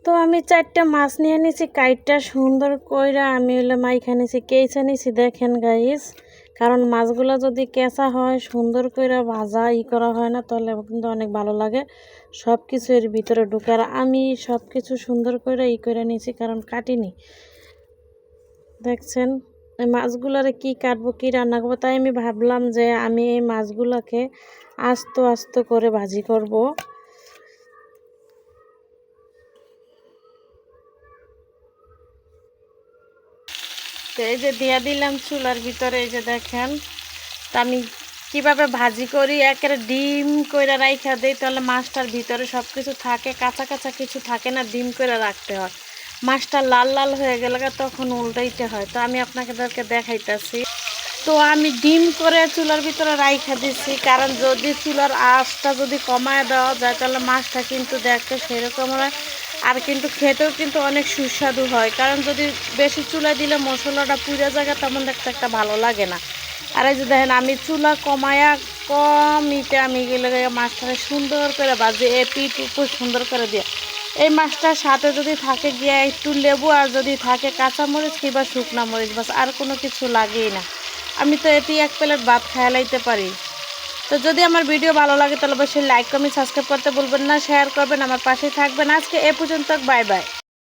তো আমি 4টা মাছ নিয়ে নিছি, কাইটটা সুন্দর কইরা আমি হলো মাইখা নিছি, কেইচা নিছি দেখেন গাইস। কারণ মাছগুলো যদি কেঁচা হয়, সুন্দর কইরা ভাজা করা হয় না, তাহলে কিন্তু অনেক ভালো লাগে সব কিছু এর ভিতরে ঢুকে। আর আমি সব কিছু সুন্দর কইরা কইরা নিছি, কারণ কাটিনি। দেখছেন এই মাছগুলারে কি কাটবো, কি রান্না করবো, তাই আমি ভাবলাম যে আমি এই মাছগুলাকে আস্ত আস্ত করে ভাজি করব। তো এই যে দিয়া দিলাম চুলার ভিতরে, এই যে দেখেন। তা আমি কিভাবে ভাজি করি, একেবারে ডিম কইরা রাইখা দেই, তাহলে মাছটার ভিতরে সব কিছু থাকে, কাঁচা কাঁচা কিছু থাকে না, ডিম কইরা রাখতে হয়। মাছটা লাল লাল হয়ে গেলে তখন উল্টাইতে হয়। তো আমি আপনাদেরকে দেখাইতেছি। তো আমি ডিম করে চুলার ভিতরে রাইখা দিছি, কারণ যদি চুলার আঁচটা যদি কমায় দেওয়া যায়, তাহলে মাছটা কিন্তু দেখতে সেরকম হয়, আর কিন্তু খেতেও কিন্তু অনেক সুস্বাদু হয়। কারণ যদি বেশি চুলা দিলে মশলাটা পুড়ে জায়গা, তেমন দেখতে একটা ভালো লাগে না। আর এই যে দেখেন আমি চুলা কমায়া কম আমি গেলে মাছটা সুন্দর করে ভাজি, পিঠ উপর সুন্দর করে দিয়ে। এই মাছটার সাথে যদি থাকে গিয়া একটু লেবু, আর যদি থাকে কাঁচামরিচ কিংবা শুকনা মরিচ, বাস আর কোনো কিছু লাগেই না। আমি তো এটি 1 প্লেট ভাত খেয়ে লাইতে পারি। তো যদি আমার ভিডিও ভালো লাগে, তাহলে অবশ্যই লাইক কমেন্ট সাবস্ক্রাইব করতে ভুলবেন না, শেয়ার করবেন, আমার পাশে থাকবেন। আজকে এ পর্যন্ত, বাই বাই।